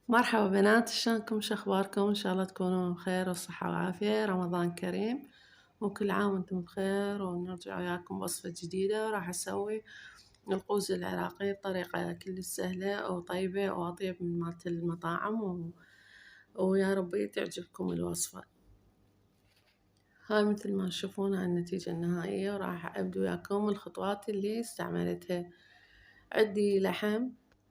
مرحبا بنات، شلونكم؟ شخباركم؟ إن شاء الله تكونون بخير وصحة وعافية. رمضان كريم وكل عام وانتم بخير، ونرجع وياكم وصفة جديدة. راح أسوي القوز العراقي بطريقة كلش سهلة وطيبة وأطيب من مالت المطاعم ويا ربي تعجبكم الوصفة. هاي مثل ما تشوفون هاي النتيجة النهائية، وراح أبدو وياكم الخطوات اللي استعملتها. عندي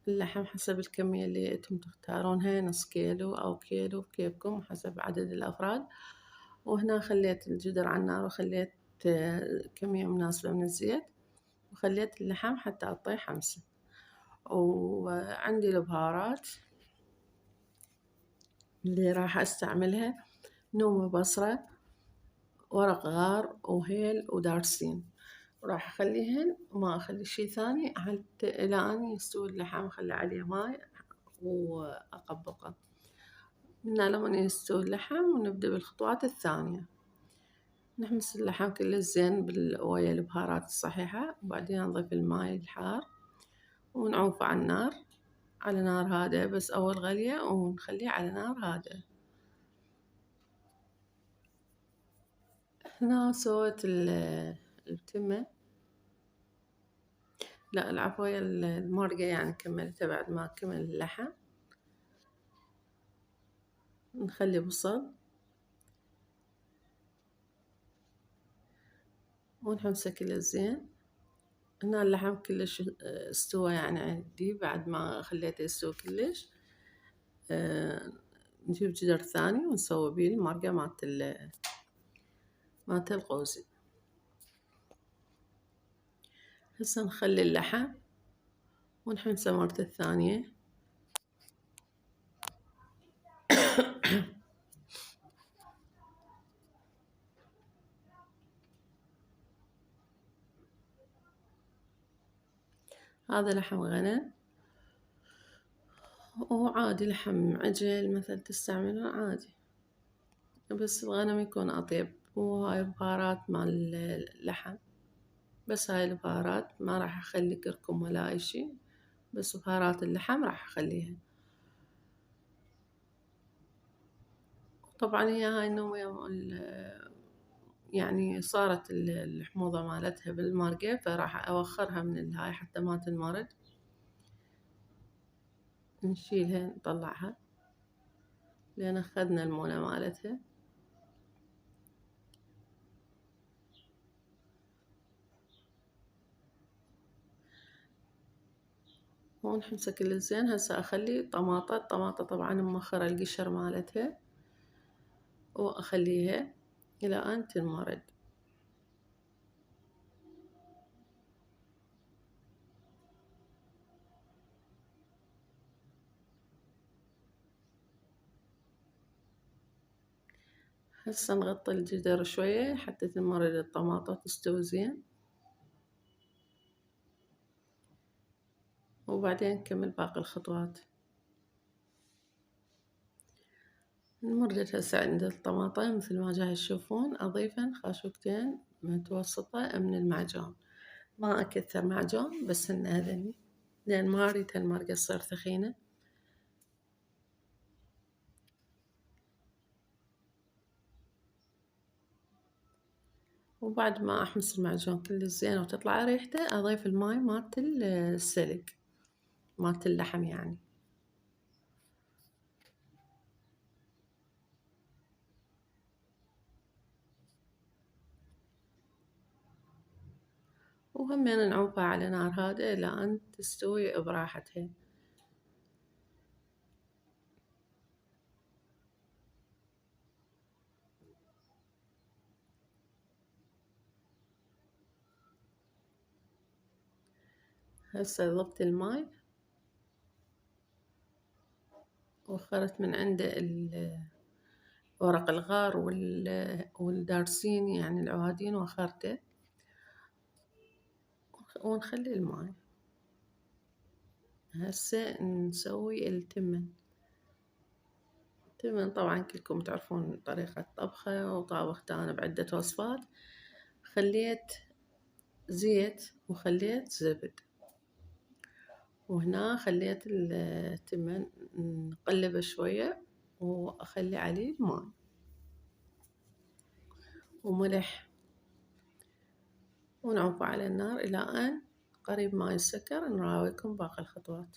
اللحم حسب الكمية اللي انتم تختارونها، نص كيلو أو كيلو بكيفكم حسب عدد الأفراد. وهنا خليت الجدر على النار، وخليت كمية مناسبة من الزيت، وخليت اللحم حتى أعطيه حمسة. وعندي البهارات اللي راح أستعملها: نوم وبصرة، ورق غار، وهيل، ودارسين. وراح أخليهن وما أخلي شي ثاني حتى إلى أن يستوي اللحم. أخلي عليه ماي وأقبقه من لما يستوي اللحم. ونبدأ بالخطوات الثانية: نحمس اللحم كله زين ويا البهارات الصحيحة، وبعدين نضيف الماي الحار ونعوفه على النار، على نار هادئة، بس أول غلية ونخليه على نار هادئة. هنا سويت التمة، لا العفو، ويا المرقة يعني كملتها بعد ما كمل اللحم. نخلي بصل ونحمسه كله زين. هنا اللحم كلش استوى يعني عندي، بعد ما خليته يستوي كلش. نجيب جدر ثاني ونسوي بيه المرقة مالت القوزي. هسه نخلي اللحم ونحمسه مرة الثانية. هذا لحم غنم، وعادي لحم عجل مثل تستعملون عادي، بس الغنم يكون أطيب. وهاي بهارات مال اللحم، بس هاي البهارات ما راح أخلي كركم ولا أي شي، بس بهارات اللحم راح أخليها. طبعا هي هاي يعني صارت الحموضة مالتها بالمرقة، فراح أوخرها من الهاي حتى ما تنمرد. نشيلها نطلعها لأن أخذنا المونة مالتها. ونحمسه كل زين. هسه أخلي الطماطة طبعا مخرة القشر مالتها، وأخليها إلى أن تنمرد. هسه نغطي الجدر شوية حتى تنمرد الطماطة وتستوي زين، وبعدين نكمل باقي الخطوات. نمرد هسه عند الطماطة مثل ما جاي تشوفون، أضيفن خاشوقتين متوسطة من المعجون. ما أكثر معجون، بس إن هذني لأن ما أريد هالمرقة تصير ثخينة. وبعد ما أحمس المعجون كل زين وتطلع ريحته، أضيف الماي مالت السلق مالت اللحم يعني. وهمين نعوفها على نار هادئة لأن تستوي براحتها. هسه ضفت الماي، وخرت من عنده ورق الغار والدارسين يعني العوادين، وخرته ونخلي الماي. هسه نسوي التمن. طبعا كلكم تعرفون طريقة طبخه، وطابخت أنا بعدة وصفات. خليت زيت وخليت زبد، وهنا خليت التمن أقلبه شوية وأخلي عليه ماي وملح ونعوفه على النار إلى أن قريب ما يسكر. نراويكم باقي الخطوات.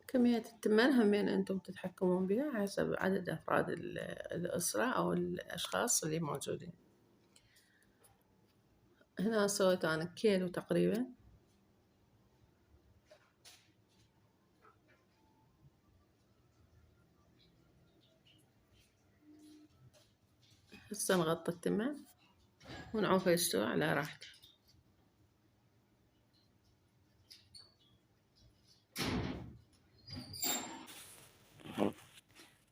كمية التمن همين انتم تتحكمون بها حسب عدد أفراد الأسرة أو الأشخاص اللي موجودين. هنا سويت أنا كيلو تقريبا. هسه نغطي التمن ونعوفه يستوي على راحته.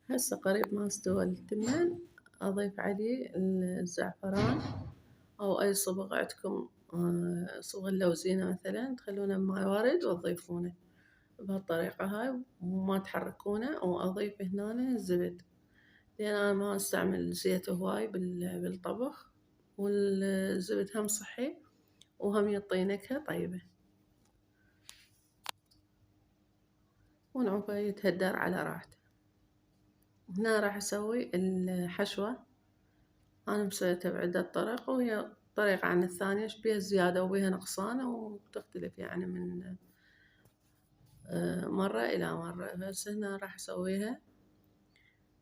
هسه قريب ما استوى التمن أضيف عليه الزعفران أو أي صبغ عندكم، صبغ اللوزينة مثلا تخلونه بماي بارد وتضيفونه بهالطريقة هاي وما تحركونه. وأضيف هنا الزبد لأن أنا ما أستعمل زيت هواي بالطبخ، والزبد هم صحي وهم يعطي نكهة طيبة. ونعوفه يتهدر على راحته. هنا راح أسوي الحشوة. أنا مسويتها بعدة طرق وهي طريقة عن الثانية، بيها زيادة وبيها نقصان وتختلف يعني من مرة إلى مرة. بس هنا راح أسويها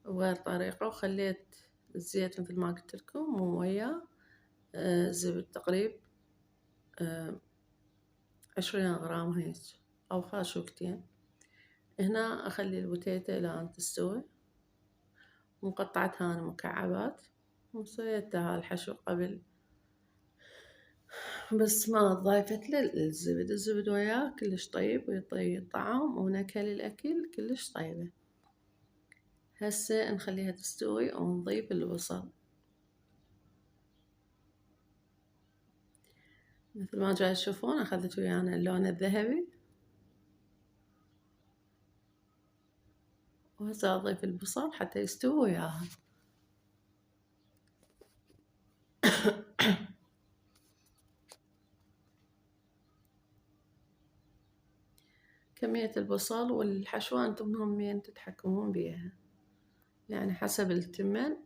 بغير طريقة وخليت الزيت مثل ما قلت لكم ووياه زبد تقريب 20 غرام هيك أو خاشوقتين. هنا أخلي البوتيتة إلى أن تستوي وقطعتها أنا مكعبات وسويتها الحشو قبل، بس ما ضايفت له الزبد. الزبد وياه كلش طيب ويعطي طعم ونكهة للأكل كلش طيبة. هسه نخليها تستوي ونضيف البصل مثل ما جاي تشوفون. أخذت ويانا اللون الذهبي وهسه أضيف البصل حتى يستوي وياها. كمية البصل والحشوة انتم همين تتحكمون بيها، يعني حسب التمن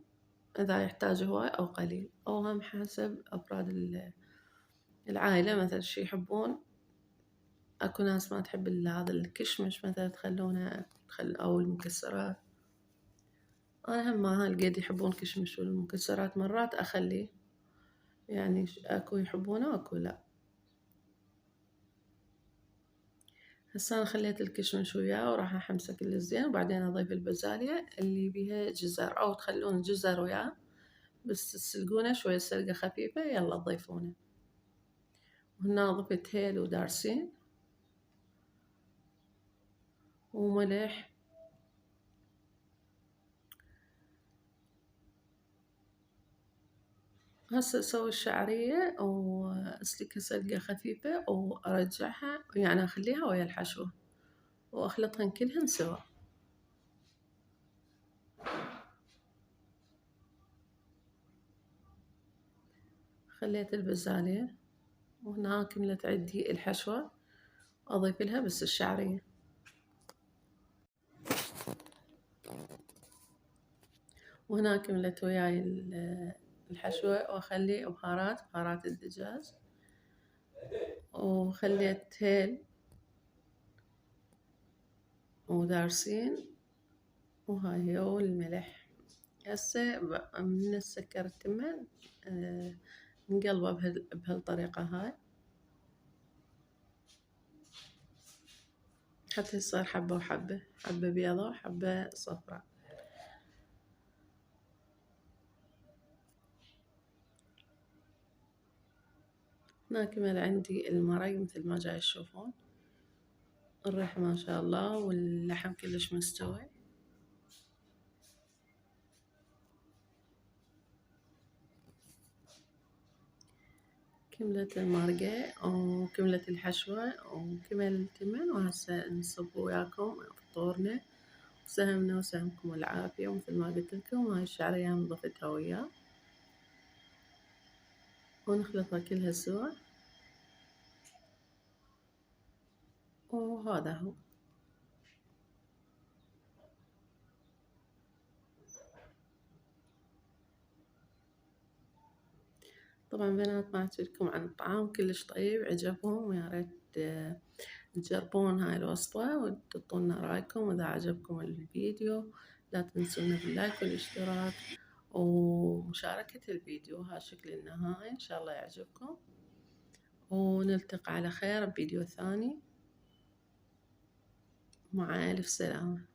إذا يحتاج هواي أو قليل، أو هم حسب أفراد العائلة. مثلا شي يحبون، أكو ناس ما تحب هذا الكشمش مثلا تخلونه أو المكسرات. أنا هم ما هالقد يحبون الكشمش والمكسرات، مرات أخليه يعني أكو يحبونه وأكو لا. هسه أنا خليت الكشمش وياه وراح أحمسه كل زين وبعدين أضيف البازاليا اللي بيها جزر، أو تخلون الجزر وياه بس تسلقونه شوية سلقة خفيفة يلا تضيفونه. وهنا ضفت هيل ودارسين وملح هسه أسوي الشعرية وأسلقها سلقة خفيفة وأرجعها، يعني أخليها ويا الحشوة وأخلطهن كلهن سوا. خليت البزالية وهنا كملت عندي الحشوة أضيف لها بس الشعرية. وهنا كملت وياي الحشوة وأخلي بهارات الدجاج وخليت هيل ودارسين وهاي هي والملح. هسه من السكر التمن نقلبه بهالطريقة هاي حتى يصير حبة وحبة، حبة بيضة وحبة صفراء. هنا كمل عندي المرق مثل ما جاي تشوفون، الريحة ما شاء الله واللحم كلش مستوي. كملت المرقة وكملت الحشوة وكمل التمن، وهسه نصب وياكم فطورنا وسهمنا وسهمكم العافية. ومثل ما قلت لكم هاي الشعرية ضفتها وياه ونخلطها كلها سوا وهذا هو. طبعًا بنات ما أحكي لكم عن الطعام كلش طيب عجبهم، ويا ريت تجربون هاي الوصفة وتعطونا رأيكم، وإذا عجبكم الفيديو لا تنسونا باللايك والاشتراك ومشاركة الفيديو. ها شكل النهائي، إن شاء الله يعجبكم، ونلتقي على خير بفيديو ثاني. مع ألف سلامة.